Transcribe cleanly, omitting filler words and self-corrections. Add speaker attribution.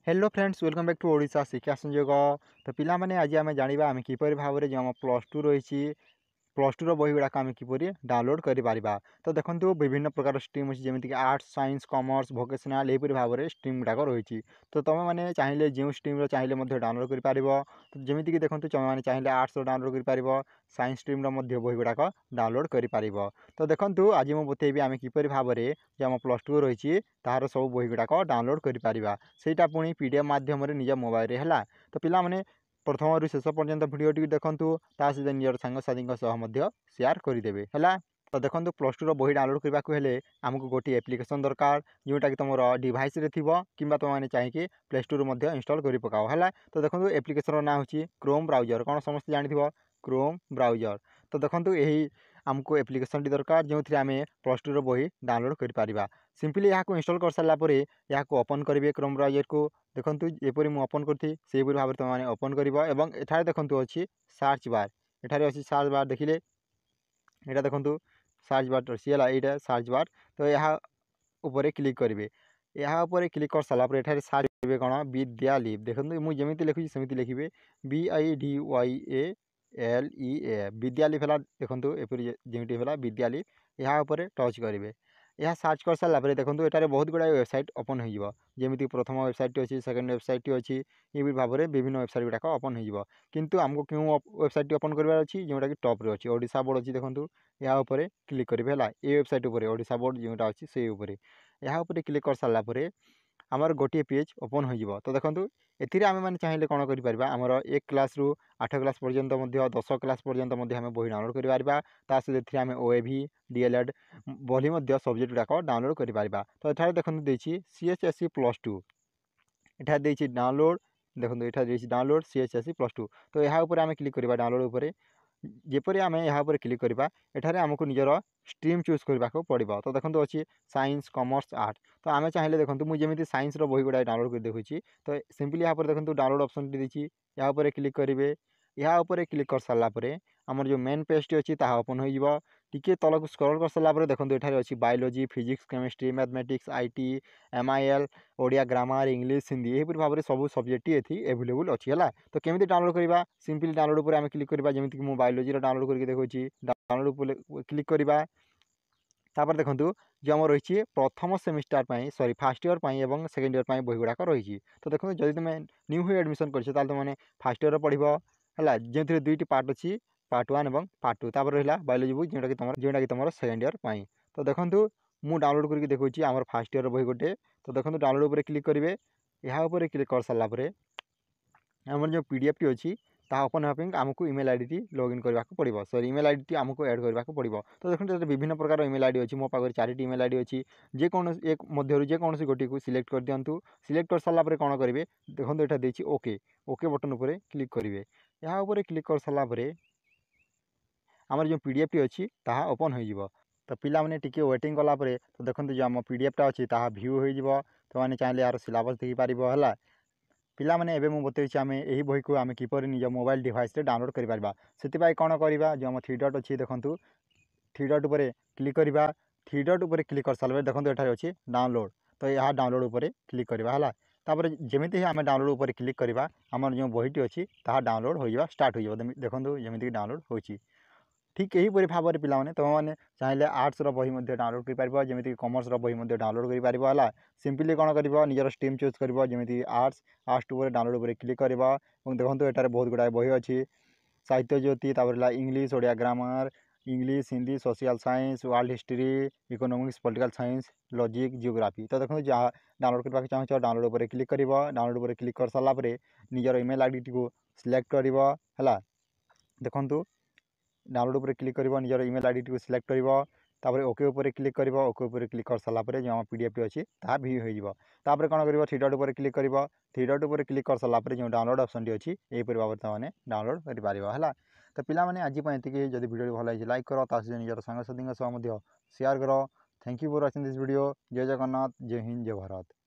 Speaker 1: Hello friends welcome back to Odisha Shiksha Sanyog. तो पिला माने आज आम जाना आम किपर भाव में जो आम +2 रही प्लस टू बही गुड़ाक आम किपर डाउनलोड करें। तो देखो विभिन्न प्रकार स्ट्रीम अच्छी जमीक आर्ट्स साइंस कॉमर्स भोकेशनल यहपरी भाव में स्ट्रीम गुड़ाक रही। तो तुम मैंने चाहिए जो स्ट्रीम चाहिए डाउनलोड कर तो जमीक देखो तुम मैंने चाहिए आर्ट्स डाउनलोड कर साइंस स्ट्रीम बही गुड़ाक डाउनलोड कर। तो देखो आज मुझे बतेबी आम किपर भाव में जो आम +2 रही तार सब बही गुड़ाक डाउनलोड करा पुणी पीडीएफ मध्यम निज मोबाइल है। तो पिला माने प्रथम शेष पर्यंत भिडटी देखूँ ता सहित निजर सांगसाथी सेयार करदे है। तो देखो +2 बही डाउनलोड करने आमको गोटे एप्लिकेशन दरकार जोटा कि तुम डिवाइस रे थी कि तुमने चाहिए प्ले स्टोर इंस्टॉल कर पकाओ है। तो देखो एप्लिकेशन ना हूँ क्रोम ब्राउजर कौन समस्त जानी क्रोम ब्राउजर। तो देखो यही आमको एप्लिकेशन टी दरकार जो थी आम +2 बही डाउनलोड कर सिंपली यहाँ इंस्टॉल कर सारापर यहाँ ओपन करेंगे क्रोम ब्राउजर को। देखो एपरी मुझे ओपन करी भाव में तुमने ओपन कर देखो अच्छी सर्च बार एठारे अच्छी सर्च बार देखिले यहाँ देखो सर्च बार अच्छी है यहाँ सर्च बार। तो यहाँ ऊपर क्लिक करेंगे यहाँ ऊपर क्लिक कर सारापर एठारे सर्च करेंगे कौन विद्यालीप। देखो मुझे जमी लिखुची सेमती लिखे BIDYALE विद्यालीप है। देखो एपरी जमीटी है विद्यालीप यहाँ ऊपर टच करेंगे यह सर्च कर सारापर देखो ये बहुत गुड़ा वेबसाइट ओपन हो जमी प्रथम वेबसाइट अच्छी सेकेंड वेबसाइट अच्छी ये भाव में विभिन्न वेबसाइट गुड़ाक ओपन हो किंतु आमको क्यों वेबसाइट ओपन करार अच्छी जोटा कि टप रे अच्छी ओडिशा बोर्ड अच्छी। देखो यहाँ ऊपर क्लिक करेंगे है ये वेबसाइट उपर ओडिशा बोर्ड जोटा अच्छी से यहाँ ऊपर क्लिक कर सारापर आमर गोटे पेज ओपन हो। तो देखो एथिरे आम मैंने चाहिए कौन कर आमर 1 क्लास रु 8 क्लास पर्यंत 10 क्लास पर्यंत आम बही डाउनलोड कर सहित आम OAV DLED बही सब्जेक्ट गुड़ाक डाउनलोड कर। तो ये देखो CHSE +2 एठार देछि डाउनलोड देखो ये डाउनलोड CHSE +2। तो यहाँ ऊपर आम क्लिक करवा डाउनलोड उपर जेपरी आम यहाँ पर क्लिक करवा एठारे आमको निजर स्ट्रीम चूज करने को पड़ो। तो देखो अच्छी साइंस कॉमर्स आर्ट तो आम चाहिए देखो मुझे जमी साइंस बही गुड़ा डाउनलोड कर देखुची। तो सिंपली यहाँ पर देखो डाउनलोड ऑप्शन देती यहाँ पर क्लिक करेंगे यहाँ ऊपर क्लिक कर सारापर आमर जो मेन पेज टी अच्छी ओपन हो टिके तलक स्क्रॉल कर सारापर देखो ये अच्छी biology physics chemistry mathematics IT MIL Odia grammar English Hindi यहपरी भाव में सब सब्जेक्ट ये एभेलेबुल अच्छी है। तो केमी डाउनलोड करवा सिंपली डाउनलोड पर आम क्लिक करवा जमीक मुझे बायोलॉजी डाउनलोड करके देखुची डाउनलोड क्लिक करवा तापर देखो जो आम रही प्रथम सेमिस्टार सॉरी फर्स्ट ईयर और सेकेंड ईयर बही गुड़ाक रही। तो देखो जब तुम न्यू ही एडमिशन कर तुमने फर्स्ट ईयर पढ़ है जो दुईट पार्ट अच्छी पार्ट 1 और पार्ट 2 तापर रहा बायोलॉजी बुक जोटा कि तुम सेकेंड ईयर। तो देखो मुझे डाउनलोड करके देखुची आम फर्स्ट ईयर बही गोटे। तो देखो डाउनलोड पर क्लिक करेंगे यहाँ ऊपर क्लिक कर सारापर आम जो PDF टी अच्छी ओपन हाँपी आमको ईमेल ID टी लॉगिन करने को पड़ो सॉरी ईमेल ID टी आमको ऐड करने को पड़ो। तो देखो विभिन्न प्रकार ईमेल ID अच्छी मो पाखे 4टी ईमेल ID अच्छी जेकोसी एक मध्य जेकोसी गोटी को सिलेक्ट कर दिंतु सिलेक्ट कर सारापर कौन करेंगे देखो यहाँ देखिए ओके ओके बटन उपर क्लिक करेंगे यहाँ ऊपर क्लिक कर सारापर आमर जो PDF टी अच्छी ओपन हो। तो पिला माने टिके वेटिंग कलापर तो देखो जो आम PDF टा अच्छी भ्यू हो तो मैंने चाहिए यार सिलेबस देखिपार है। पिला माने एबे मु बतैछि आमे एही बही को आमे किपर निज मोबाइल डिवाइस रे डाउनलोड करि पारबा। सेति कौन करवा जो आम 3 डॉट अच्छी देखो 3 डॉट उपर क्लिक करवा 3 डॉट उपर क्लिक कर सारा देखो ये अच्छी डाउनलोड। तो यहाँ डाउनलोड उपर क्लिक करवा है तापर जमीती ही आम डाउनलोड उपर क्लिक करवा आमर जो बहीटी अच्छी डाउनलोड हो स्टार्ट हो देखो जमीती डाउनलोड होची। ठीक यहीपरी भाव में पाने तुम मैंने चाहिए आर्ट्स बही डाउनलोड कर जमीक कॉमर्स बही डाउनलोड कर सिंपली कौन कर निजर स्ट्रीम चूज कर जमी आर्ट्स आर्ट्स उपर डाउनलोड उपर क्लिक करवा देखो ये बहुत गुड़ा बही अच्छी साहित्य ज्योति English Odia grammar English Hindi social science world history economics political science logic geography. तो देखो जहाँ डाउनलोड करने चाहो डाउनलोड उपर क्लिक कर डाउनलोड उपर क्लिक कर सारापर निजर ईमेल ID टी को सिलेक्ट करवा है। देखो डाउनलोड उपर क्लिक कर निजर ईमेल ID टी को सिलेक्ट कर ओके उपर क्लिक कर ओके उपर क्लिक कर सारापर जो PDF टी अच्छी भ्यू होपर कौन कर 3 डॉट उपर क्लिक कर 3 डॉट उपर क्लिक कर सारापर जो डाउनलोड ऑप्शन टी अच्छी यहीपरी भाव में तुमने डाउनलोड कर है। तो पिला माने आज ये जब वीडियो भल लगी लाइक करो ता निजर सांगसाथी सह शेयर करो। Thank you for watching this video. जय जगन्नाथ जय हिंद जय भारत।